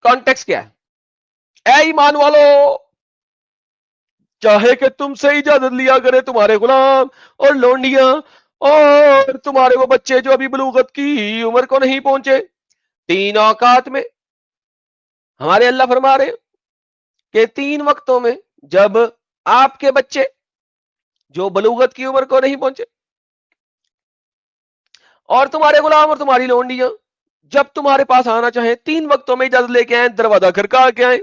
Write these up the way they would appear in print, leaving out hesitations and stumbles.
Context کیا ہے؟ اے ایمان والو، چاہے کہ تم سے اجازت لیا کرے تمہارے غلام اور لونڈیاں اور تمہارے وہ بچے جو ابھی بلوغت کی عمر کو نہیں پہنچے، 3 اوقات میں ہمارے اللہ فرما رہے کہ 3 وقتوں میں جب آپ کے بچے جو بلوغت کی عمر کو نہیں پہنچے اور تمہارے غلام اور تمہاری لونڈیاں جب تمہارے پاس آنا چاہیں 3 وقتوں میں اجازت لے کے آئیں، دروازہ کھڑکا کے آئیں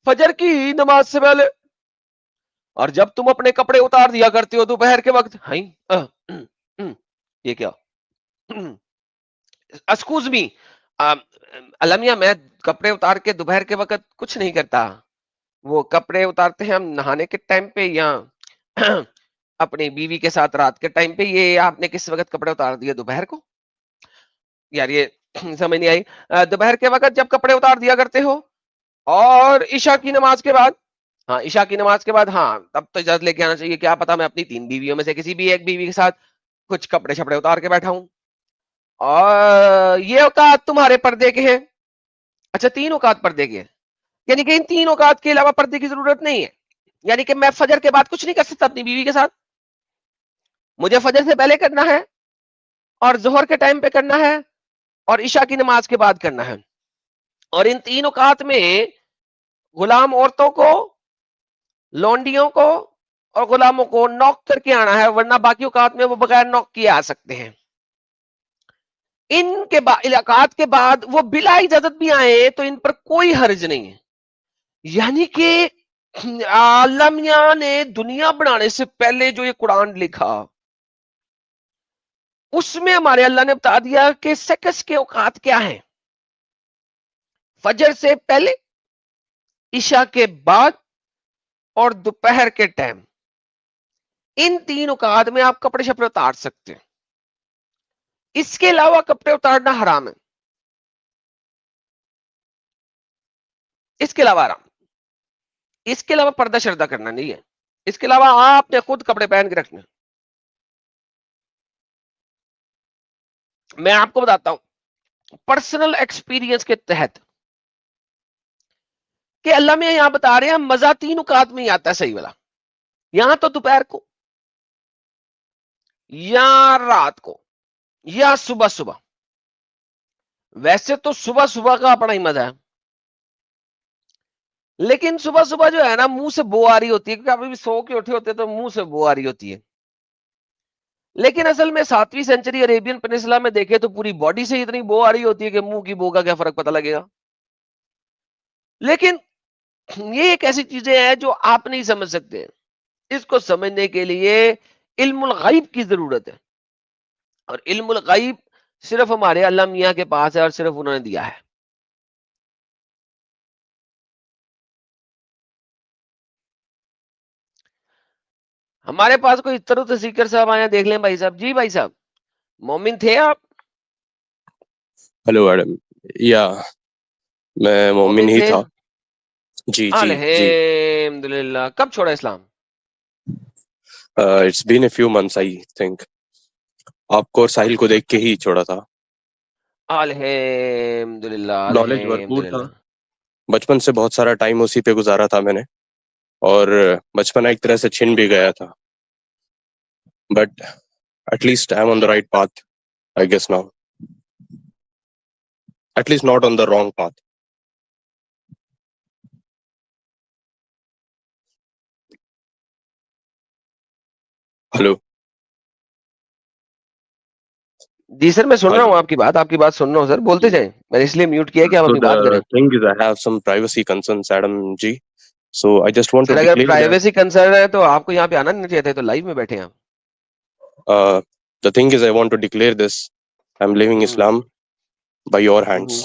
فجر کی نماز سے پہلے، اور جب تم اپنے کپڑے اتار دیا کرتے ہو دوپہر کے وقت، یہ کیا اسکوز می المیہ، میں کپڑے اتار کے دوپہر کے وقت کچھ نہیں کرتا، وہ کپڑے اتارتے ہیں ہم نہانے کے ٹائم پہ یا اپنی بیوی کے ساتھ رات کے ٹائم پہ. یہ آپ نے کس وقت کپڑے اتار دیے؟ دوپہر کو؟ یار یہ سمجھ نہیں آئی. دوپہر کے وقت جب کپڑے اتار دیا کرتے ہو اور عشاء کی نماز کے بعد، ہاں عشاء کی نماز کے بعد، ہاں تب تو اجازت لے کے آنا چاہیے. کیا پتا میں اپنی 3 بیویوں میں سے کسی بھی ایک بیوی کے ساتھ کچھ کپڑے شپڑے اتار کے بیٹھا ہوں اور یہ اوقات تمہارے پردے کے ہیں. اچھا 3 اوقات پردے کے ہیں، یعنی کہ ان 3 اوقات کے علاوہ پردے کی ضرورت نہیں ہے. یعنی کہ میں فجر کے بعد کچھ نہیں کر سکتا اپنی بیوی کے ساتھ، مجھے فجر سے پہلے کرنا ہے اور ظہر کے ٹائم پہ کرنا ہے اور عشاء کی نماز کے بعد کرنا ہے. اور ان 3 اوقات میں غلام عورتوں کو، لونڈیوں کو اور غلاموں کو نوک کر کے آنا ہے، ورنہ باقی اوقات میں وہ بغیر نوک کیے آ سکتے ہیں. ان کے علاقات کے بعد وہ بلا اجازت بھی آئے تو ان پر کوئی حرج نہیں ہے. یعنی کہ عالمیہ نے دنیا بنانے سے پہلے جو یہ قرآن لکھا اس میں ہمارے اللہ نے بتا دیا کہ سیکس کے اوقات کیا ہیں. فجر سے پہلے، عشاء کے بعد اور دوپہر کے ٹائم. ان 3 اوقات میں آپ کپڑے شپڑے اتار سکتے ہیں، اس کے علاوہ کپڑے اتارنا حرام ہے. اس کے علاوہ حرام، اس کے علاوہ پردہ شردہ کرنا نہیں ہے، اس کے علاوہ آپ نے خود کپڑے پہن کے رکھنے. میں آپ کو بتاتا ہوں پرسنل ایکسپیرینس کے تحت کہ اللہ میں یہاں بتا رہے ہیں مزہ 3 اوقات میں ہی آتا ہے صحیح والا. یہاں تو دوپہر کو یا رات کو یا صبح صبح. ویسے تو صبح صبح کا اپنا ہی مزہ ہے، لیکن صبح صبح جو ہے نا منہ سے بو آ رہی ہوتی ہے، کیونکہ آپ ابھی سو کے اٹھے ہوتے تو منہ سے بو آ رہی ہوتی ہے. لیکن اصل میں 7ویں سینچری عربین پینسلا میں دیکھے تو پوری باڈی سے اتنی بو آ رہی ہوتی ہے کہ منہ کی بو کا کیا فرق پتہ لگے گا. لیکن یہ ایک ایسی چیزیں ہیں جو آپ نہیں سمجھ سکتے. اس کو سمجھنے کے لیے علم الغیب کی ضرورت ہے، اور علم الغیب صرف ہمارے اللہ میاں کے پاس ہے اور صرف انہوں نے دیا ہے. ہمارے پاس کوئی اتر تو سیکر صاحب آئے دیکھ لیں بھائی صاحب. جی بھائی صاحب، مومن تھے آپ؟ ہلو میڈم، یا میں مومن ہی تھے؟ تھا. جی جی جی. الحمدللہ. کب چھوڑا اسلام؟ It's been a few months I think. آپ کو اور ساحل کو دیکھ کے ہی چھوڑا تھا. الحمدللہ نالج بھرپور تھا. الحمدللہ. بچپن سے بہت سارا ٹائم اسی پہ گزارا تھا میں نے، اور بچپن ایک طرح سے چھن بھی گیا تھا. But at least I am on the right path I guess now. At least not on the wrong path. Hello. جی سر میں سن رہا ہوں آپ کی بات سن رہا ہوں سر. بولتے جائیں، میں نے اس لیے میوٹ کیا کہ آپ So اپنی the بات کریں. thing is, I have some privacy concerns, Adam G. So I just want sir to اگر declare that پرائیویسی کنسرن ہے تو آپ کو یہاں پہ آنا نہیں چاہیے تھے، تو لائیو میں بیٹھے ہیں آپ. the thing is, I want to declare this. I'm leaving Islam by your hands,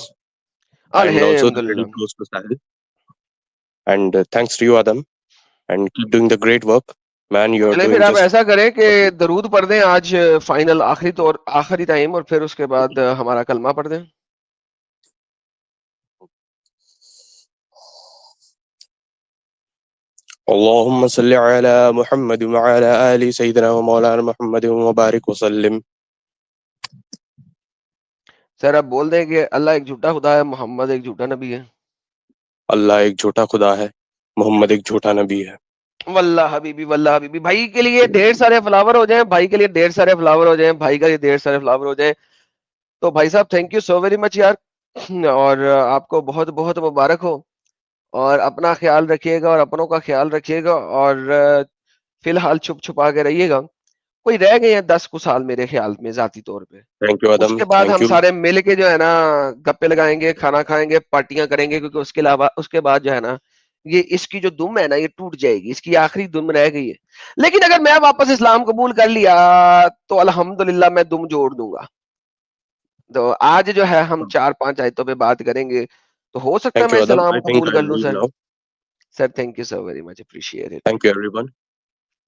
and also الحمدللہ. very close to Sahil. And thanks to you, Adam, and keep doing the great work, man. You're چلے پھر doing آپ just. ایسا کریں کہ درود پڑھ دیں آج فائنل آخری ٹائم، اور پھر اس کے بعد ہمارا کلمہ پڑھ دیں. اللهم صل على محمد وعلى آل سيدنا ومولانا محمد وبارك وسلم. سر اب بول دیں کہ اللہ ایک جھوٹا خدا ہے, محمد ایک جھوٹا نبی ہے. اللہ ایک جھوٹا خدا ہے, محمد ایک جھوٹا نبی ہے. واللہ حبیبی, واللہ حبیبی, بھائی کے لیے ڈھیر سارے فلاور ہو جائیں, بھائی کے لیے ڈھیر سارے فلاور ہو جائیں, بھائی کے لیے ڈھیر سارے فلاور ہو جائیں. تو بھائی صاحب تھینک یو سو ویری مچ یار, اور آپ کو بہت بہت مبارک ہو, اور اپنا خیال رکھیے گا اور اپنوں کا خیال رکھیے گا, اور فی الحال چھپ چھپا کے رہیے گا. کوئی رہ گئے ہیں 10 کو سال میرے خیال میں ذاتی طور پہ, تھینک یو اس آدم, کے بعد تھینک ہم یو. سارے مل کے جو ہے نا گپے لگائیں گے, کھانا کھائیں گے, پارٹیاں کریں گے, کیونکہ اس کے علاوہ اس کے بعد جو ہے نا یہ اس کی جو دم ہے نا یہ ٹوٹ جائے گی, اس کی آخری دم رہ گئی ہے. لیکن اگر میں واپس اسلام قبول کر لیا تو الحمدللہ میں دم جوڑ دوں گا. تو آج جو ہے ہم 4-5 آیتوں پہ بات کریں گے, تو ہو سکتا ہے تھینک میں you Adam, Islam I think قبول آئی کر لوں. Leave sir now. Sir thank you so very much, appreciate it. Thank you everyone,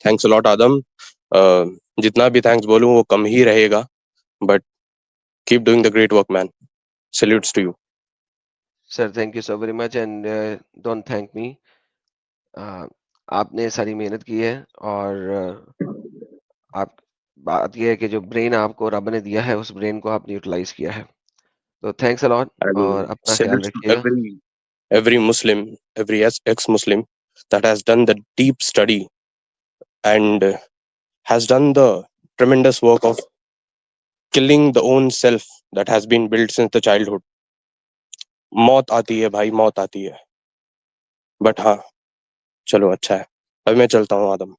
thanks a lot Adam. جتنا بھی تھینکس بولوں وہ کم ہی رہے گا, but keep doing the great work man. Salutes to you. Sir thank you so very much, and don't thank me. آپ نے ساری محنت کی ہے, اور آپ بات یہ ہے کہ جو برین آپ کو رب نے دیا ہے اس برین کو آپ نے یوٹیلائز کیا ہے. تو تھینکس الاٹ, اور And اپنا خیال salutes to رکھیے گا. every Muslim, every ex-Muslim that has done the deep study and has done the tremendous work of killing the own self that has been built since the childhood. موت آتی ہے بھائی, موت آتی ہے, بٹ ہاں چلو اچھا ہے. اب میں چلتا ہوں آدم.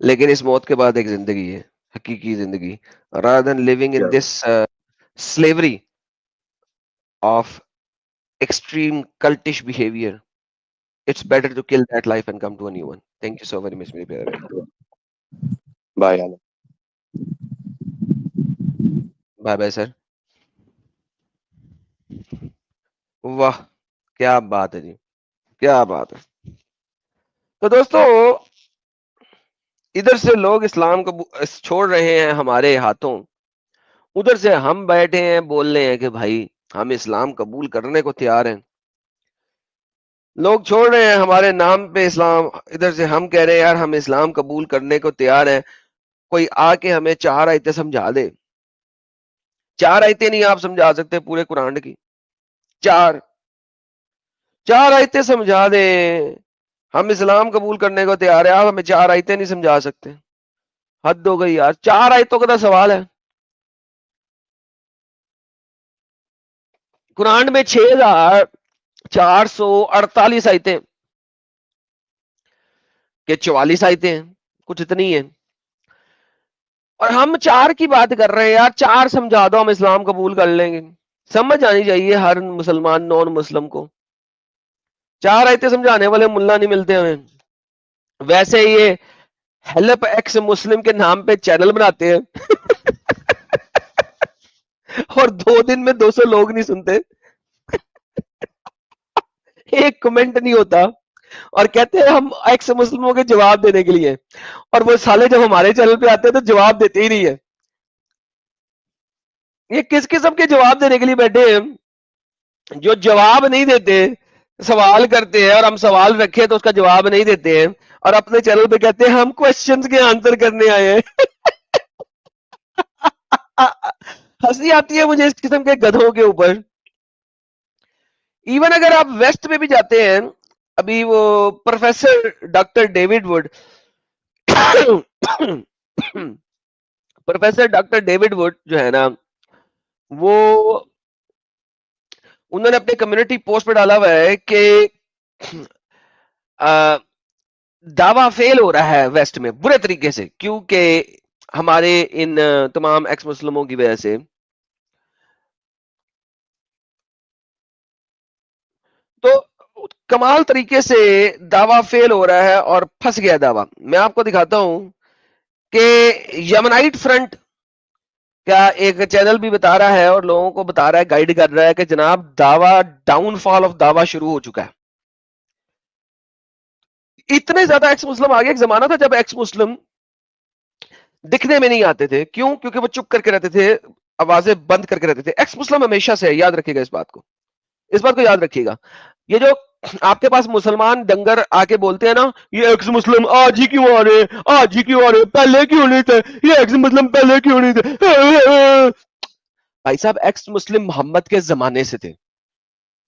لیکن اس موت کے بعد ایک زندگی ہے, حقیقی زندگی. rather than living in this slavery of extreme cultish behavior, it's better to kill that life and come to a new one. Thank you so very much میرے پیارے بھائی. بائے آدم. بائے بائے سر. واہ کیا بات ہے جی, کیا بات ہے. تو دوستو ادھر سے لوگ اسلام کو چھوڑ رہے ہیں ہمارے ہاتھوں, ادھر سے ہم بیٹھے ہیں بول رہے ہیں کہ بھائی ہم اسلام قبول کرنے کو تیار ہیں. لوگ چھوڑ رہے ہیں ہمارے نام پہ اسلام, ادھر سے ہم کہہ رہے ہیں یار ہم اسلام قبول کرنے کو تیار ہیں. کوئی آ کے ہمیں 4 آیتیں سمجھا دے. 4 آیتیں نہیں آپ سمجھا سکتے پورے قرآن کی, 4 آیتیں سمجھا دیں, ہم اسلام قبول کرنے کو تیار ہیں. آپ ہمیں 4 آیتیں نہیں سمجھا سکتے, حد ہو گئی یار. 4 آیتوں کا سوال ہے. قرآن میں 6448 آیتیں کہ 44 آیتیں ہیں, کچھ اتنی ہیں, اور ہم 4 کی بات کر رہے ہیں یار. 4 سمجھا دو ہم اسلام قبول کر لیں گے. سمجھ آنی چاہیے ہر مسلمان نان مسلم کو. 4 آیتیں سمجھانے والے ملا نہیں ملتے ہمیں. ویسے یہ ہیلپ ایکس مسلم کے نام پہ چینل بناتے ہیں اور 2 دن میں 200 لوگ نہیں سنتے, ایک کمنٹ نہیں ہوتا, اور کہتے ہیں ہم ایکس مسلموں کے جواب دینے کے لیے, اور وہ سالے جب ہمارے چینل پہ آتے ہیں تو جواب دیتے ہی نہیں ہے. یہ کس قسم کے جواب دینے کے لیے بیٹھے ہیں جو جواب نہیں دیتے, سوال کرتے ہیں اور ہم سوال رکھے تو اس کا جواب نہیں دیتے ہیں, اور اپنے چینل پہ کہتے ہیں ہم کوسچنز کے آنسر کرنے آئے ہیں. ہنسی آتی ہے مجھے اس قسم کے گدھوں کے اوپر. ایون اگر آپ ویسٹ میں بھی جاتے ہیں, ابھی وہ professor doctor David would professor doctor David would جو ہے نا, وہ انہوں نے اپنے کمیونٹی پوسٹ پہ ڈالا ہوا ہے کہ دعویٰ فیل ہو رہا ہے ویسٹ میں برے طریقے سے, کیونکہ ہمارے ان تمام ایکس مسلموں کی وجہ سے. تو کمال طریقے سے دعویٰ فیل ہو رہا ہے اور پھنس گیا دعویٰ. میں آپ کو دکھاتا ہوں کہ یمنائٹ فرنٹ کا ایک چینل بھی بتا رہا ہے اور لوگوں کو بتا رہا ہے, گائیڈ کر رہا ہے کہ جناب دعویٰ, ڈاؤن فال آف دعویٰ شروع ہو چکا ہے. اتنے زیادہ ایکس مسلم آگے. ایک زمانہ تھا جب ایکس مسلم دکھنے میں نہیں آتے تھے. کیوں؟ کیونکہ وہ چپ کر کے رہتے تھے, آوازیں بند کر کے رہتے تھے. ایکس مسلم ہمیشہ سے, یاد رکھیے گا اس بات کو, اس بات کو یاد رکھیے گا. یہ جو آپ کے پاس مسلمان ڈنگر آ کے بولتے ہیں نا, یہ ایکس مسلم آج ہی کیوں آ رہے ہیں, آج ہی کیوں آ رہے ہیں, پہلے کیوں نہیں تھے, یہ ایکس مسلم پہلے کیوں نہیں تھے, بھائی صاحب ایکس مسلم محمد کے زمانے سے تھے.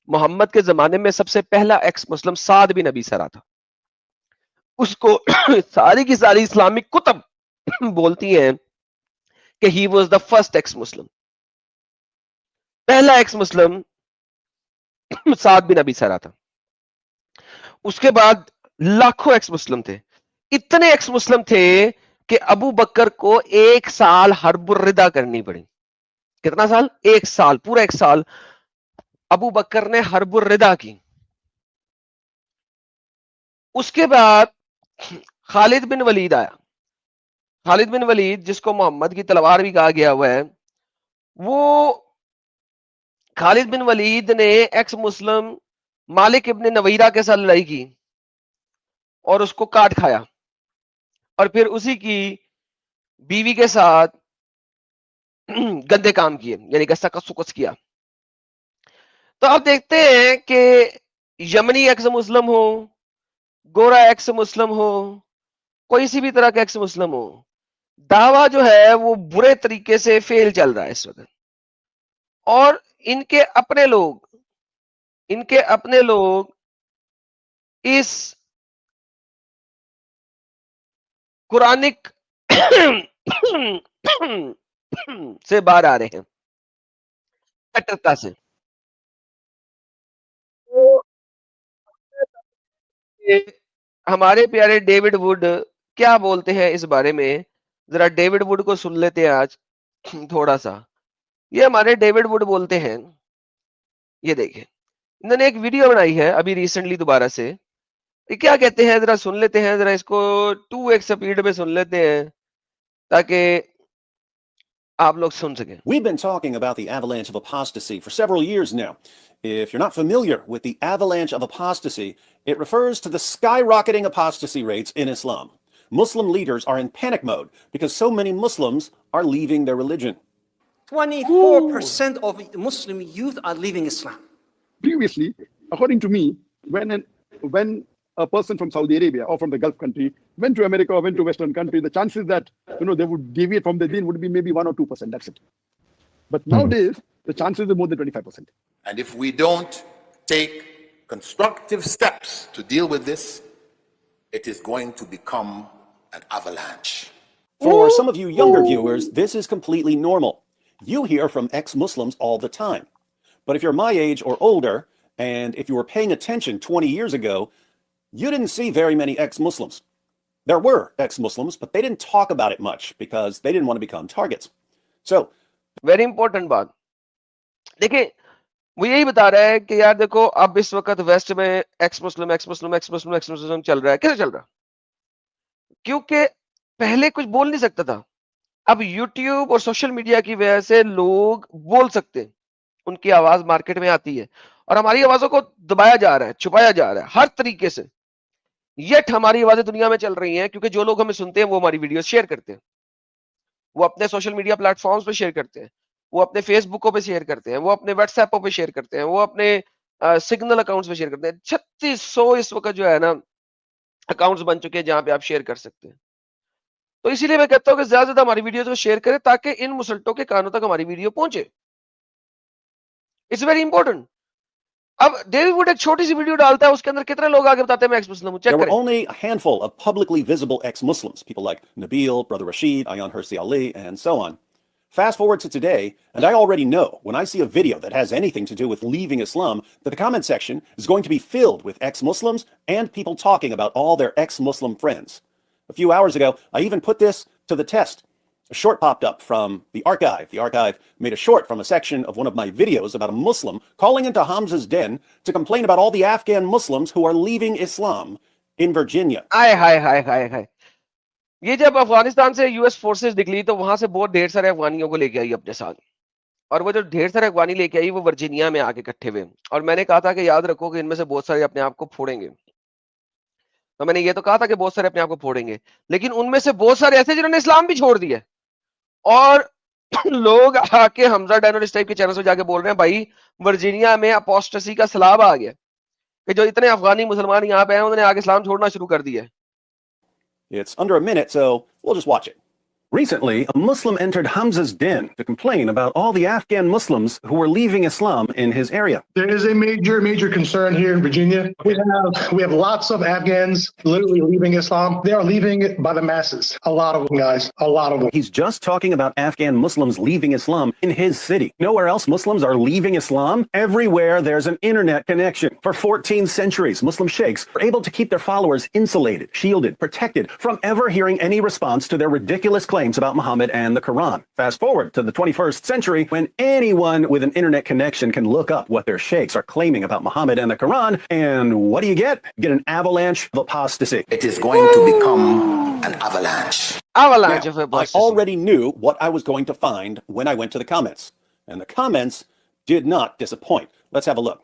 محمد کے زمانے میں سب سے پہلا ایکس مسلم سعد بن ابی سرا تھا. اس کو ساری کی ساری اسلامک کتب بولتی ہیں کہ he was the first x مسلم. پہلا ایکس مسلم سعد بن ابی سرا تھا. اس کے بعد لاکھوں ایکس مسلم تھے. اتنے ایکس مسلم تھے کہ ابو بکر کو 1 سال حرب الردہ کرنی پڑی. کتنا سال؟ 1 سال، پورا 1 سال ابو بکر نے حرب الردہ کی. اس کے بعد خالد بن ولید آیا. خالد بن ولید جس کو محمد کی تلوار بھی کہا گیا ہوا ہے، وہ خالد بن ولید نے ایکس مسلم مالک ابن نویرہ کے ساتھ لڑائی کی اور اس کو کاٹ کھایا، اور پھر اسی کی بیوی کے ساتھ گندے کام کیے، یعنی کہ سکس کیا. تو آپ دیکھتے ہیں کہ یمنی ایکس مسلم ہو، گورا ایکس مسلم ہو، کوئی سی بھی طرح کا ایکس مسلم ہو، دعویٰ جو ہے وہ برے طریقے سے فیل چل رہا ہے اس وقت. اور ان کے اپنے لوگ اس قرآنک سے باہر آ رہے ہیں کٹرتا سے. ہمارے پیارے ڈیوڈ ووڈ کیا بولتے ہیں اس بارے میں، ذرا ڈیوڈ ووڈ کو سن لیتے ہیں آج تھوڑا سا. یہ ہمارے ڈیوڈ ووڈ بولتے ہیں، یہ دیکھیں انہوں نے ایک ویڈیو بنائی ہے ابھی ریسنٹلی دوبارہ سے. یہ کیا کہتے ہیں ذرا سن لیتے ہیں، ذرا اس کو 2x سپیڈ میں سن لیتے ہیں تاکہ آپ لوگ سن سکیں. We've been talking about the avalanche of apostasy for several years now. If you're not familiar with the avalanche of apostasy, it refers to the skyrocketing apostasy rates in Islam. Muslim leaders are in panic mode because so many Muslims are leaving their religion. 24% of Muslim youth are leaving Islam. Previously, according to me, when a person from Saudi Arabia or from the Gulf country went to America or went to Western country, the chances that they would deviate from the deen would be maybe 1 or 2%. That's it. But nowadays, the chances are more than 25%. And if we don't take constructive steps to deal with this, it is going to become an avalanche. For some of you younger viewers, this is completely normal. You hear from ex-Muslims all the time. But if you're my age or older, and if you were paying attention 20 years ago, you didn't see very many ex-Muslims. There were ex-Muslims, but they didn't talk about it much because they didn't want to become targets. So, very important بات دیکھیں، وہ یہی بتا رہا ہے کہ یار دیکھو اب اس وقت ویسٹ میں ایکس مسلم چل رہا ہے. کیسے چل رہا؟ کیونکہ پہلے کچھ بول نہیں سکتا تھا، اب یوٹیوب اور سوشل میڈیا کی وجہ سے لوگ بول سکتے ہیں، ان کی آواز مارکیٹ میں آتی ہے، اور ہماری آوازوں کو دبایا جا رہا ہے، چھپایا جا رہا ہے ہر طریقے سے. یٹ ہماری آوازیں دنیا میں چل رہی ہیں کیونکہ جو لوگ ہمیں سنتے ہیں وہ ہماری ویڈیوز شیئر کرتے ہیں، وہ اپنے سوشل میڈیا پلیٹ فارمز پہ شیئر کرتے ہیں، وہ اپنے فیس بکوں پہ شیئر کرتے ہیں، وہ اپنے واٹس ایپوں پہ شیئر کرتے ہیں، وہ اپنے سگنل اکاؤنٹس پہ شیئر کرتے ہیں. 3600 اس وقت جو ہے نا اکاؤنٹس بن چکے ہیں جہاں پہ آپ شیئر کر سکتے ہیں. تو اسی لیے میں کہتا ہوں کہ زیادہ سے زیادہ ہماری ویڈیوز کو شیئر کریں تاکہ ان مسلطوں کے کانوں تک ہماری ویڈیو پہنچے. It's very important. اب ڈیوڈ ووڈ ایک چھوٹی سی ویڈیو ڈالتا ہے، اس کے اندر کتنے لوگ آگے بتاتے ہیں میں ایکس مسلم ہوں. there چیک were کریں. only a handful of publicly visible ex-Muslims, people like Nabil, Brother Rashid, Ayan Hirsi Ali, and so on. Fast forward to today, and I already know when I see a video that has anything to do with leaving Islam, that the comment section is going to be filled with ex-Muslims and people talking about all their ex-Muslim friends. A few hours ago, I even put this to the test. A short popped up from the archive. The archive made a short from a section of one of my videos about a Muslim calling into Hamza's den to complain about all the Afghan Muslims who are leaving Islam in Virginia. آئے ہائے ہائے ہائے ہائے. یہ جب افغانستان سے U S forces نکلی تو وہاں سے بہت ڈھیر سارے افغانیوں کو لے کے آئی اپنے ساتھ، اور وہ جو ڈھیر سارے افغانی لے کے آئی وہ ورجینیا میں آ کے اکٹھے ہوئے. اور میں نے کہا تھا کہ یاد رکھو کہ ان میں سے بہت سارے اپنے آپ کو پھوڑیں گے. تو میں نے یہ تو کہا تھا کہ بہت سارے اپنے آپ کو پھوڑیں گے، لیکن ان میں سے بہت سارے ایسے جنہوں نے اسلام بھی چھوڑ دیا. اور لوگ آ کے حمزہ ڈین اور اس ٹائپ کے چینل سے جا کے بول رہے ہیں بھائی ورجینیا میں اپوسٹسی کا سیلاب آ گیا کہ جو اتنے افغانی مسلمان یہاں پہ ہیں انہوں نے آگے اسلام چھوڑنا شروع کر دیا ہے. It's under a minute, so we'll just watch it. Recently, a Muslim entered Hamza's den to complain about all the Afghan Muslims who were leaving Islam in his area. There is a major concern here in Virginia. We have lots of Afghans literally leaving Islam. They are leaving it by the masses. A lot of them, guys. A lot of them. He's just talking about Afghan Muslims leaving Islam in his city. Nowhere else Muslims are leaving Islam. Everywhere there's an internet connection. For 14 centuries, Muslim sheikhs were able to keep their followers insulated, shielded, protected from ever hearing any response to their ridiculous claims about Muhammad and the Quran. Fast forward to the 21st century, when anyone with an internet connection can look up what their sheikhs are claiming about Muhammad and the Quran, and what do you get? You get an avalanche of apostasy. It is going to become an avalanche. Avalanche Now, of I apostasy. already knew what I was going to find when I went to the comments, and the comments did not disappoint. Let's have a look.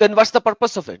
Then what's the purpose of it?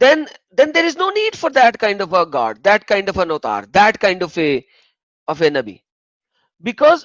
then there is no need for that kind of a god, that kind of an avatar, that kind of a nabi, because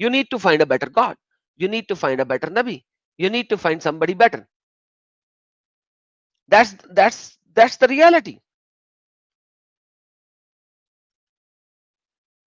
You need to find a better God. You need to find a better Nabi. You need to find somebody better. That's the reality.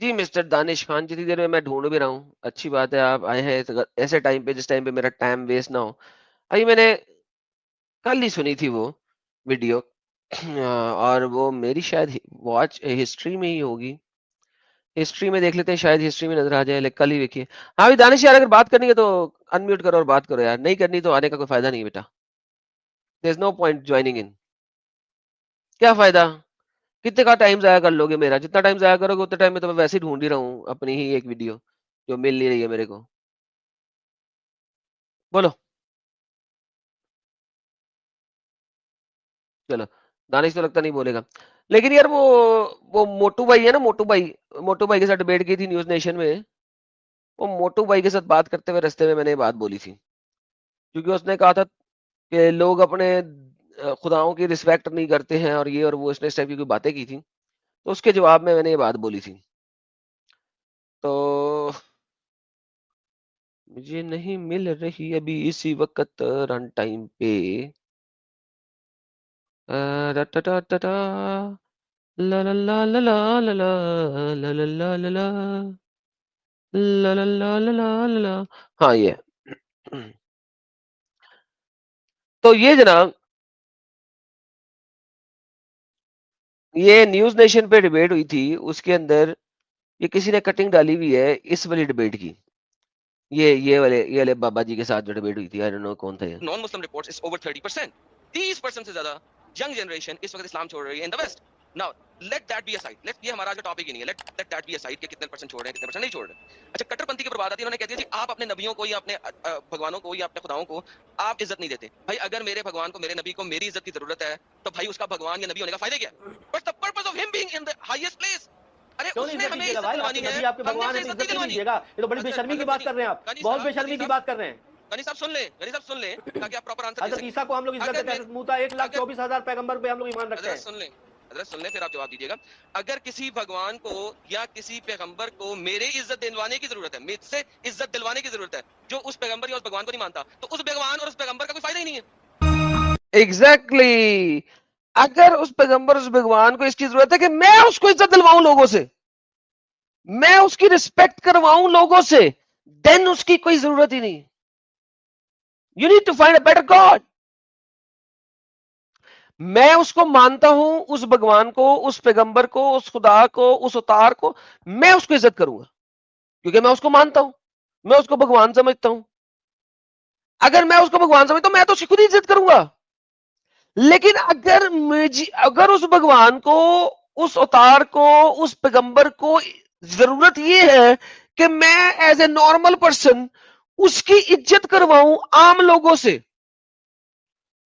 جی mister Danish Khan, جتنی دیر میں ڈھونڈ بھی رہا ہوں. اچھی بات ہے آپ آئے ہیں ایسے ٹائم پہ جس ٹائم پہ میرا ٹائم ویسٹ نہ ہو. ابھی میں نے کل ہی سنی تھی وہ ویڈیو اور وہ میری شاید واچ ہسٹری میں ہی ہوگی. ہسٹری میں دیکھ لیتے ہیں، شاید ہسٹری میں نظر آ جائے. کل ہی دیکھیے. ہاں بھی دانش یار، اگر بات کرنی ہے تو انمیوٹ کرو اور بات کرو یار. نہیں کرنی تو آنے کا کوئی فائدہ نہیں بیٹا. دیر از نو پوائنٹ جوائننگ ان. کیا فائدہ؟ کتنے کا ٹائم ضائع کر لو گے میرا؟ جتنا ٹائم ضائع کرو گے اتنے ٹائم میں تو میں ویسے ہی ڈھونڈ ہی رہا ہوں اپنی ہی ایک ویڈیو جو مل نہیں رہی ہے میرے کو. بولو. چلو دانش تو لگتا نہیں بولے گا. لیکن یار وہ موٹو بھائی ہے نا، موٹو بھائی کے ساتھ ڈیبیٹ کی تھی نیوز نیشن میں. وہ موٹو بھائی کے ساتھ بات کرتے ہوئے رستے میں نے یہ بات بولی تھی، کیونکہ اس نے کہا تھا کہ لوگ اپنے خداؤں کی رسپیکٹ نہیں کرتے ہیں اور یہ اور وہ، اس نے اس ٹائپ کی کوئی باتیں کی تھی. تو اس کے جواب میں نے یہ بات بولی تھی. تو مجھے نہیں مل رہی ابھی اسی وقت رن ٹائم پہ. لا لا لا لا لا لا لا لا لا لا لا لا لا لا لا. ہاں یہ تو یہ جناب یہ نیوز نیشن پہ ڈیبیٹ ہوئی تھی. اس کے اندر یہ کسی نے کٹنگ ڈالی ہوئی ہے اس والی ڈیبیٹ کی. یہ والے بابا جی کے ساتھ جو ڈیبیٹ ہوئی تھی، آئی ڈونٹ نو کون تھا یہ. نان مسلم رپورٹس از اوور 30%. 30% سے زیادہ ینگ جنریشن اس وقت اسلام چھوڑ رہی ہے in the West. Now let that be aside. لیٹ، یہ ہمارا جو ٹاپک ہی نہیں ہے. لیٹ دیٹ بی اسائڈ کہ کتنے پرسنٹ چھوڑ رہے ہیں کتنے پرسنٹ نہیں چھوڑ رہے. اچھا کٹر پنتھی کے اوپر بات آتی ہے. انہوں نے کہہ دیا جی آپ اپنے نبیوں کو یا اپنے بھگوانوں کو یا اپنے خداؤں کو آپ عزت نہیں دیتے. بھائی اگر میرے بھگوان کو، میرے نبی کو میری عزت کی ضرورت ہے تو بھائی اس کا بھگوان یا نبی ہونے کا فائدہ کیا ہے؟ But the purpose of him being in the highest place. ارے کیوں اس نہیں نے عزت ہمیں دیجیے گا عزت بھائی؟ آپ دلوانی کے ہے، نبی آپ کے ہم نے بھگوان اسے ہے تو عزت عزت نہیں نہیں دلوانی. دیجیے گا. یہ تو بڑی بے شرمی کی بات کر رہے ہیں آپ، بہت بے شرمی کی بات کر رہے ہیں. غنی صاحب سن لیں، غنی صاحب سن لیں تاکہ آپ پراپر آنسر دے حضرت سکیں. عیسیٰ کو ہم لوگ عزت دیتے ہیں. حضرت موسیٰ 1,24,000 پیغمبر پہ ہم لوگ ایمان رکھتے ہیں. حضرت سن لیں، حضرت سن لیں پھر آپ جواب دیجیے گا. اگر کسی بھگوان کو یا کسی پیغمبر کو میرے عزت دلوانے کی ضرورت ہے، مجھ سے عزت دلوانے کی ضرورت ہے، جو اس پیغمبر یا اس بھگوان کو نہیں مانتا، تو اس بھگوان اور اس پیغمبر کا کوئی فائدہ ہی نہیں ہے. ایگزیکٹلی. اگر اس پیغمبر اس بھگوان کو اس کی ضرورت ہے کہ میں اس کو عزت دلواؤں لوگوں سے، میں اس کی رسپیکٹ کرواؤں لوگوں سے، دین اس کی کوئی ضرورت ہی نہیں. You need to find a better God. میں اس کو مانتا ہوں، اس بھگوان کو، اس پیغمبر کو، اس خدا کو، اس اوتار کو، میں اس کو عزت کروں گا کیونکہ میں اس کو مانتا ہوں، میں اس کو بھگوان سمجھتا ہوں. اگر میں اس کو بھگوان سمجھتا ہوں میں تو اس کی خود ہی عزت کروں گا. لیکن اگر اس بھگوان کو، اس اوتار کو، اس پیغمبر کو ضرورت یہ ہے کہ میں ایز اے نارمل پرسن اس کی عزت کرواؤں عام لوگوں سے،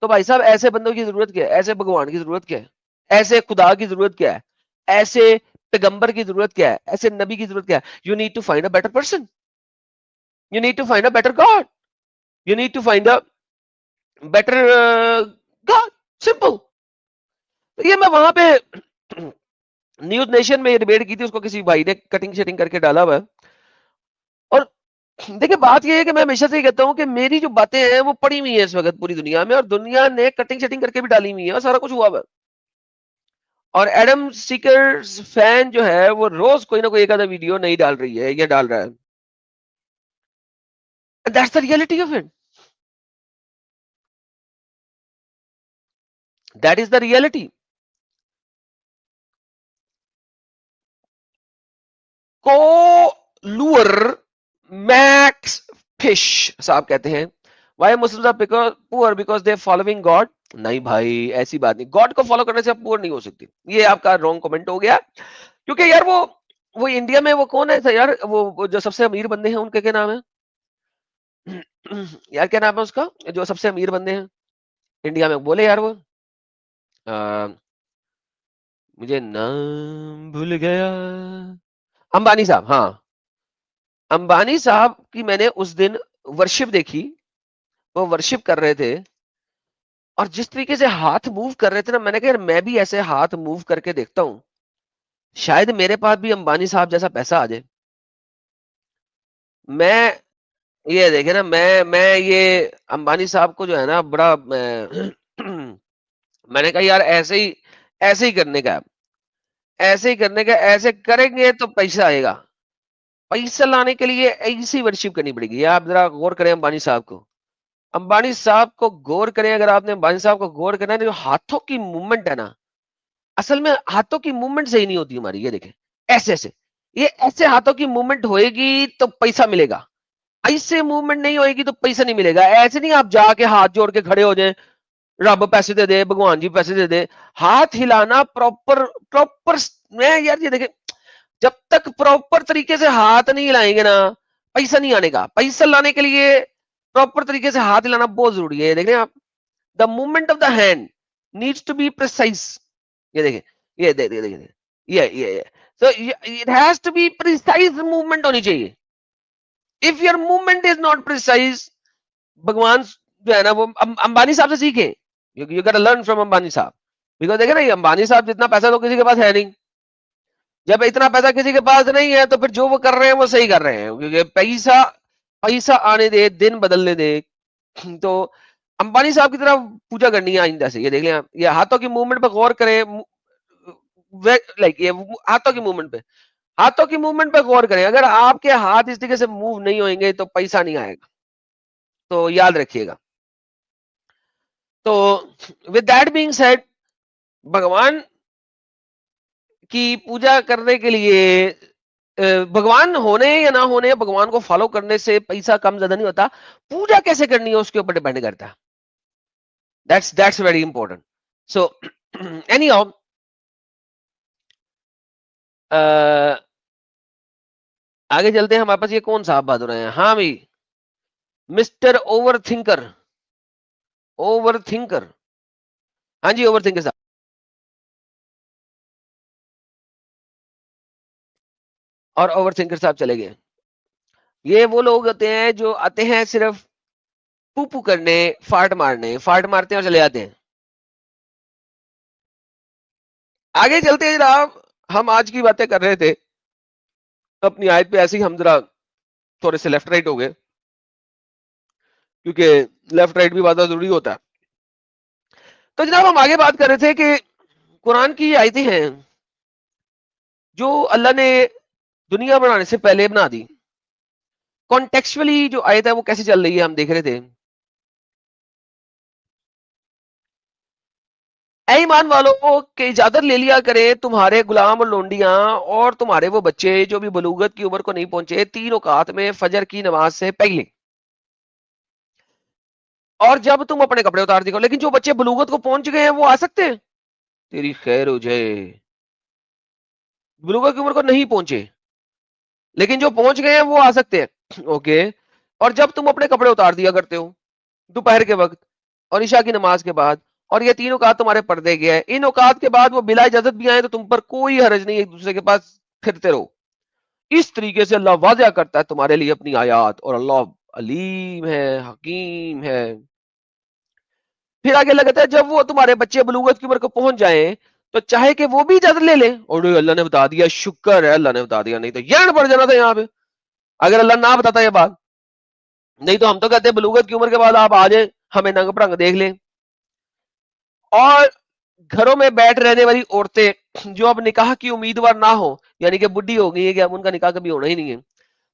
تو بھائی صاحب ایسے بندوں کی ضرورت کیا ہے؟ ایسے بھگوان کی ضرورت کیا ہے؟ ایسے خدا کی ضرورت کیا ہے؟ ایسے پیغمبر کی ضرورت کیا ہے؟ ایسے نبی کی ضرورت کیا ہے؟ You need to find a better person. You need to find a better God. You need to find a better God. Simple. یہ میں وہاں پہ نیوز نیشن میں ڈیبیٹ کی تھی، اس کو کسی بھائی نے کٹنگ شیٹنگ کر کے ڈالا ہوا ہے. اور دیکھیں بات یہ ہے کہ میں ہمیشہ سے ہی کہتا ہوں کہ میری جو باتیں ہیں وہ پڑی ہوئی ہیں اس وقت پوری دنیا میں، اور دنیا نے کٹنگ شیٹنگ کر کے بھی ڈالی ہوئی ہے اور سارا کچھ ہوا ہوا ہے. اور ایڈم سیکر فین جو ہے وہ روز کوئی نہ کوئی ایک آدھا ویڈیو نہیں ڈال رہی ہے یا ڈال رہا ہے. That's the reality of it. That is the reality. کو-لور میکس فش صاحب کہتے ہیں why Muslims are poor because they are following God. نہیں بھائی ایسی بات نہیں، گاڈ کو فالو کرنے سے آپ پور نہیں ہو سکتے. یہ آپ کا رانگ کمنٹ ہو گیا. کیونکہ یار وہ انڈیا میں وہ کون ہے یار، وہ جو سب سے امیر بندے ہیں ان کے کیا نام ہے یار؟ کیا نام ہے اس کا جو سب سے امیر بندے ہیں انڈیا میں؟ بولے یار وہ مجھے نام بھول گیا. امبانی صاحب. ہاں امبانی صاحب کی میں نے اس دن ورشپ دیکھی. وہ ورشپ کر رہے تھے اور جس طریقے سے ہاتھ موو کر رہے تھے نا، میں نے کہا میں بھی ایسے ہاتھ موو کر کے دیکھتا ہوں، شاید میرے پاس بھی امبانی صاحب جیسا پیسہ آ جائے. میں یہ دیکھیں نا، میں یہ امبانی صاحب کو جو ہے نا بڑا میں نے کہا یار ایسے ہی کرنے کا. ایسے ہی کرنے کا, ایسے کریں گے تو پیسہ آئے گا. پیسہ لانے کے لیے ایسی ورشپ کرنی پڑے گی. آپ ذرا غور کریں امبانی صاحب کو, امبانی صاحب کو غور کریں. اگر آپ نے امبانی صاحب کو غور کرنا ہے, جو ہاتھوں کی موومنٹ ہے نا, اصل میں ہاتھوں کی موومنٹ صحیح نہیں ہوتی ہماری. یہ دیکھیں ایسے ایسے, یہ ایسے ہاتھوں کی موومنٹ ہوئے گی تو پیسہ ملے گا, ایسے موومنٹ نہیں ہوئے گی تو پیسہ نہیں ملے گا. ایسے نہیں آپ جا کے ہاتھ جوڑ کے کھڑے ہو جائیں, رب پیسے دے دے, بھگوان جی پیسے دے دے. ہاتھ ہلانا پراپر میں یار, یہ دیکھیں جب تک پراپر طریقے سے ہاتھ نہیں ہلائیں گے نا, پیسہ نہیں آنے گا. پیسہ لانے کے لیے پراپر طریقے سے ہاتھ ہلانا بہت ضروری ہے. دیکھ رہے ہیں آپ, the movement of the hand needs to be precise. یہ دیکھیں, یہ دیکھیں, یہ so it has to be precise movement ہونی چاہیے. If your movement is not precise, بھگوان جو ہے نا وہ امبانی صاحب سے سیکھیں. You get to learn from Ambani صاحب. بیکاز دیکھیں نا, یہ امبانی صاحب جتنا پیسہ تو کسی کے پاس ہے نہیں. جب اتنا پیسہ کسی کے پاس نہیں ہے تو پھر جو وہ کر رہے ہیں وہ صحیح کر رہے ہیں, کیونکہ پیسہ آنے دے, دن بدلنے دے. تو امبانی صاحب کی طرف پوجا کرنی ہے آئندہ سے. یہ دیکھ لیں آپ, یہ ہاتھوں کی موومنٹ پہ غور کریں. لائک یہ ہاتھوں کی موومنٹ پہ, ہاتھوں کی موومنٹ پہ غور کریں. اگر آپ کے ہاتھ اس طریقے سے موو نہیں ہوئیں گے تو پیسہ نہیں آئے گا. تو یاد رکھیے گا. تو ود دیٹ بینگ سیڈ, بھگوان کی پوجا کرنے کے لیے, بھگوان ہونے یا نہ ہونے, بھگوان کو فالو کرنے سے پیسہ کم زیادہ نہیں ہوتا. پوجا کیسے کرنی ہے اس کے اوپر ڈیپینڈ کرتا ہے. That's very important. So anyhow, آگے چلتے ہیں. ہمارے پاس یہ کون صاحب بہادر ہیں؟ ہاں بھائی, مسٹر اوور تھنکر. ہاں جی, اوور تھنکر صاحب. اور اوور تھنکر صاحب چلے گئے. یہ وہ لوگ ہوتے ہیں جو آتے ہیں صرف پو کرنے, فارٹ مارتے ہیں اور چلے جاتے ہیں. آگے چلتے ہیں جناب. ہم آج کی باتیں کر رہے تھے اپنی آیت پہ, ایسے ہی ہم ذرا تھوڑے سے لیفٹ رائٹ ہو گئے, کیونکہ لیفٹ رائٹ بھی بات ضروری ہوتا ہے. تو جناب ہم آگے بات کر رہے تھے کہ قرآن کی آیتیں ہیں جو اللہ نے دنیا بنانے سے پہلے بنا دی. کانٹیکچولی جو آیت ہے وہ کیسے چل رہی ہے ہم دیکھ رہے تھے. اے ایمان والوں کہ اجازت لے لیا کرے تمہارے غلام اور لونڈیاں اور تمہارے وہ بچے جو بھی بلوغت کی عمر کو نہیں پہنچے 3 اوقات میں فجر کی نماز سے پہلے, اور جب تم اپنے کپڑے اتار دکھاؤ. لیکن جو بچے بلوغت کو پہنچ گئے ہیں وہ آ سکتے ہیں؟ تیری خیر ہو جائے, بلوغت کی عمر کو نہیں پہنچے لیکن جو پہنچ گئے ہیں وہ آ سکتے ہیں. اوکے. اور جب تم اپنے کپڑے اتار دیا کرتے ہو دوپہر کے وقت اور عشاء کی نماز کے بعد, اور یہ 3 اوقات تمہارے پردے گیا ہے, ان اوقات کے بعد وہ بلا اجازت بھی آئے تو تم پر کوئی حرج نہیں, ایک دوسرے کے پاس پھرتے رہو. اس طریقے سے اللہ واضح کرتا ہے تمہارے لیے اپنی آیات, اور اللہ علیم ہے, حکیم ہے. پھر آگے لگتا ہے جب وہ تمہارے بچے بلوغت کی عمر کو پہنچ جائیں تو چاہے کہ وہ بھی اجازت لے لیں. اور اللہ نے بتا دیا, شکر ہے اللہ نے بتا دیا, نہیں تو یہ پڑ جانا تھا یہاں پہ اگر اللہ نہ بتاتا یہ بات. نہیں تو ہم تو کہتے ہیں بلوغت کی عمر کے بعد آپ آ جائیں, ہمیں ننگ پرنگ دیکھ لیں. اور گھروں میں بیٹھ رہنے والی عورتیں جو اب نکاح کی امیدوار نہ ہو, یعنی کہ بڈھی ہو گئی ہے کہ اب ان کا نکاح کبھی ہونا ہی نہیں ہے,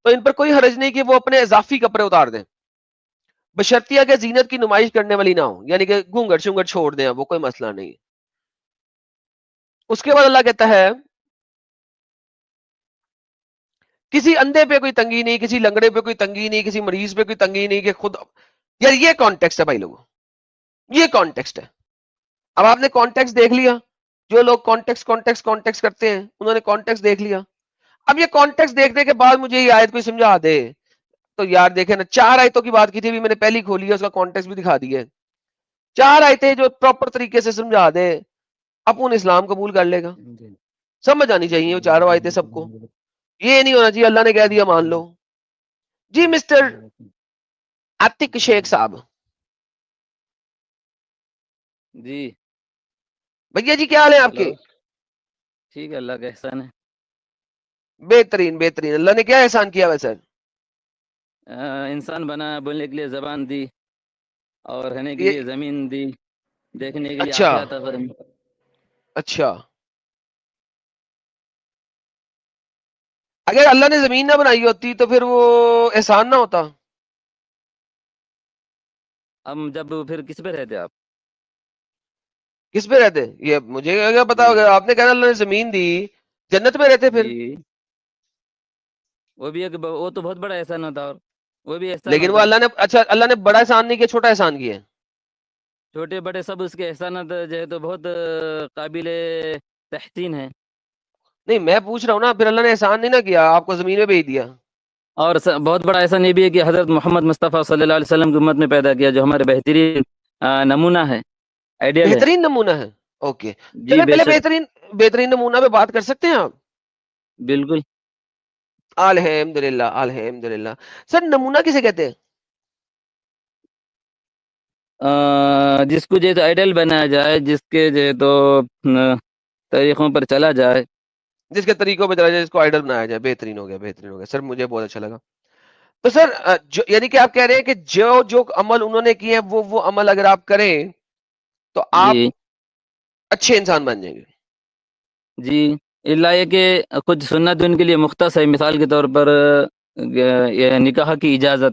تو ان پر کوئی حرج نہیں کہ وہ اپنے اضافی کپڑے اتار دیں, بشرطیہ کہ زینت کی نمائش کرنے والی نہ ہو, یعنی کہ گھونگھٹ شونگھٹ چھوڑ دیں, وہ کوئی مسئلہ نہیں. اس کے بعد اللہ کہتا ہے کسی اندھے پہ کوئی تنگی نہیں, کسی لنگڑے پہ کوئی تنگی نہیں, کسی مریض پہ کوئی تنگی نہیں, کہ خود یار یہ کانٹیکسٹ ہے بھائی لوگوں, یہ کانٹیکسٹ ہے. اب آپ نے کانٹیکسٹ دیکھ لیا, جو لوگ کانٹیکس کرتے ہیں انہوں نے کانٹیکسٹ دیکھ لیا. اب یہ کانٹیکسٹ دیکھنے کے بعد مجھے یہ آیت کوئی سمجھا دے تو یار دیکھیں نا, 4 آیتوں کی بات کی تھی, میں نے پہلی کھولی ہے, اس کا کانٹیکسٹ بھی دکھا دیا ہے. 4 آیتیں جو پراپر طریقے سے سمجھا دے اپن اسلام قبول کر لے گا. سمجھ آنی چاہیے وہ 4 آیتیں سب کو, یہ نہیں ہونا چاہیے اللہ نے کہہ دیا مان لو. جی مسٹر عتیق شیخ صاحب. جی بھیا جی کیا حال ہے آپ کے؟ ہلو, ٹھیک ہے, اللہ کا احسان ہے. بہترین بہترین. اللہ نے کیا احسان کیا ویسے؟ انسان بنا, بولنے کے لیے زبان دی, اور رہنے کے یہ لیے زمین دی, دیکھنے کے لیے اچھا آنکھیں عطا فرمائی. اچھا اگر اللہ نے زمین نہ بنائی ہوتی تو پھر وہ احسان نہ ہوتا. ہم جب پھر کس پہ رہتے آپ؟ کس پہ رہتے؟ یہ مجھے کیا پتا ہوگا. آپ نے کہا اللہ نے زمین دی, جنت میں رہتے پھر. جی وہ بھی ایک وہ تو بہت بڑا احسان ہوتا, اور وہ بھی احسان لیکن وہ ہوتا. اللہ نے, اچھا اللہ نے بڑا احسان نہیں کیا, چھوٹا احسان کیا ہے. چھوٹے بڑے سب اس کے احسانات جو ہے تو بہت قابل تحسین ہے. نہیں میں پوچھ رہا ہوں نا, پھر اللہ نے احسان نہیں نہ کیا, آپ کو زمین میں بھیج دیا. اور بہت بڑا احسان یہ بھی ہے کہ حضرت محمد مصطفیٰ صلی اللہ علیہ وسلم کی امت میں پیدا کیا, جو ہمارے بہترین نمونہ ہے, آئیڈیل ہے. بہترین نمونہ ہے. اوکے جی چلے بے پہلے شک, بہترین نمونہ پہ بات کر سکتے ہیں آپ. بالکل. الحمدللہ الحمدللہ. سر نمونہ کسے کہتے ہیں؟ جس کو جو ہے تو آئیڈل بنایا جائے, جس کے جو ہے تو طریقوں پر چلا جائے. جس کے طریقوں پہ چلا جائے, جس کو آئیڈل بنایا جائے. بہترین ہو گیا, بہترین ہو گیا سر, مجھے بہت اچھا لگا. تو سر یعنی کہ آپ کہہ رہے ہیں کہ جو عمل انہوں نے کیے ہیں وہ عمل اگر آپ کریں تو آپ جی اچھے انسان بن جائیں گے. جی, اللہ یہ کہ کچھ سنت ان کے لیے مختص ہے. مثال کے طور پر یہ نکاح کی اجازت,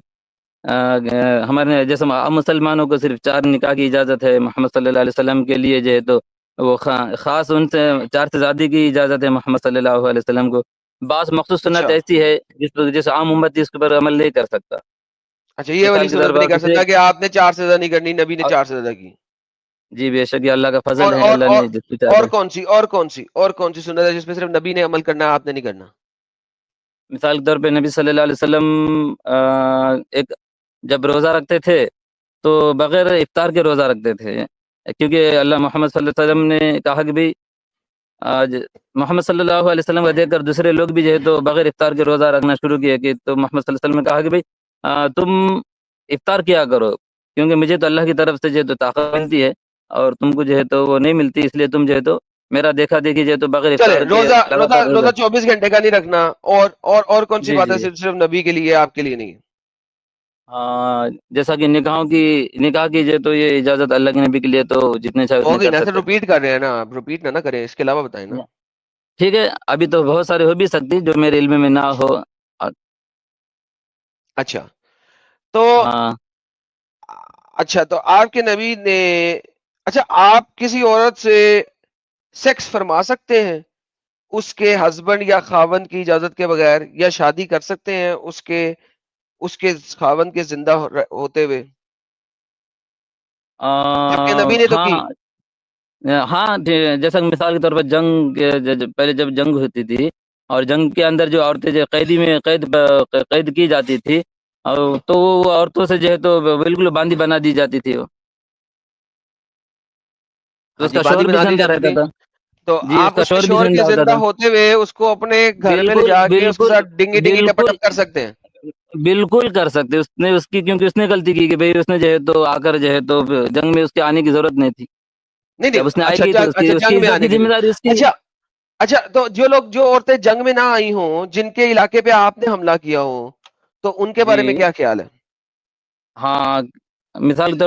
ہمارے جیسے عام مسلمانوں کو صرف 4 نکاح کی اجازت ہے, محمد صلی اللہ علیہ وسلم کے لیے جو ہے تو وہ خاص ان سے 4 سے زیادہ کی اجازت ہے محمد صلی اللہ علیہ وسلم کو. بعض مخصوص سنت اچھا ایسی ہے جس عام امت اس پر عمل نہیں کر سکتا. اچھا, یہ والی مثال کے سنت طور بھی نہیں پر کر کسی, سکتا کہ آپ نے 4 سے زیادہ نہیں کرنی, نبی نے 4 سے زیادہ کی. جی بے شک یہ اللہ کا فضل اور ہے, اور اللہ اور نے جس کو چاہتا اور ہے. کون سی سنت ہے جس پہ صرف نبی نے عمل کرنا ہے, آپ نے نہیں کرنا؟ مثال کے طور پہ نبی صلی اللہ علیہ وسلم ایک جب روزہ رکھتے تھے تو بغیر افطار کے روزہ رکھتے تھے, کیونکہ اللہ محمد صلی اللہ علیہ وسلم نے کہا کہ بھئی آج محمد صلی اللہ علیہ وسلم کو دیکھ کر دوسرے لوگ بھی جو ہے تو بغیر افطار کے روزہ رکھنا شروع کیے, کہ تو محمد صلی اللہ علیہ وسلم نے کہا کہ بھئی تم افطار کیا کرو, کیونکہ مجھے تو اللہ کی طرف سے جو ہے تو طاقت ملتی ہے اور تم کو جو ہے تو وہ نہیں ملتی, اس لیے تم جو ہے تو میرا دیکھا دیکھی جو ہے تو بغیر چلے افطار کے روزہ روزہ لگاتار روزہ. روزہ 24 گھنٹے کا نہیں رکھنا, اور کون سی جی بات ہے جی, صرف نبی کے لیے, آپ کے لیے نہیں؟ جیسا کہ نکاح کی جو تو یہ اجازت اللہ کے نبی کے لیے, تو جتنے چاہے اتنے ہوگی کر نا سر, سکتے رپیٹ کر رہے ہیں نا آپ, رپیٹ نہ کریں, اس کے علاوہ بتائیں نا. ہیں. ٹھیک ہے, ابھی تو بہت سارے ہو بھی سکتی جو میرے علم میں نہ ہو. اچھا تو ہاں اچھا تو آپ کے نبی نے, اچھا آپ کسی عورت سے سیکس فرما سکتے ہیں اس کے ہسبینڈ یا خاوند کی اجازت کے بغیر, یا شادی کر سکتے ہیں اس کے خاوند کے زندہ ہوتے ہوئے, جبکہ نبی نے تو کی؟ ہاں ہاں, جیسا کہ مثال کے طور پر جنگ پہلے جب جنگ ہوتی تھی اور جنگ کے اندر جو عورتیں جو قید کی جاتی تھی, اور تو وہ عورتوں سے جو ہے تو بالکل باندھی بنا دی جاتی تھی, وہ تو ہاں اس جی, کا باندھی شوہر بھی بنا دی زندہ جاتی رہتا تھی. تھا. تو جی اس آپ کا اس کے شوہر بھی شوہر کے زندہ ہوتا زندہ تھا. ہوتے ہوئے اس کو اپنے گھر میں لے بالکل جا کے اس کے بالکل ساتھ ڈنگی ڈنگی ٹپ بالکل ٹپ کر سکتے ہیں؟ بالکل کر سکتے. اس نے اس کی کیونکہ اس نے غلطی کی کہ بھئی اس نے جو ہے تو آ کر جو ہے تو جنگ میں اس کے آنے کی ضرورت نہیں تھی. نہیں جب اس نے آئے اچھا گی تو اچھا, اس کی جنگ میں عزت آنے کی کے ذمہ لیے. داری اس کی. اچھا تو جو عورتیں جنگ میں نہ آئی ہوں, جن کے علاقے پہ آپ نے حملہ کیا ہو, تو ان کے بارے میں جی کیا خیال ہے؟ ہاں, مثال کے طور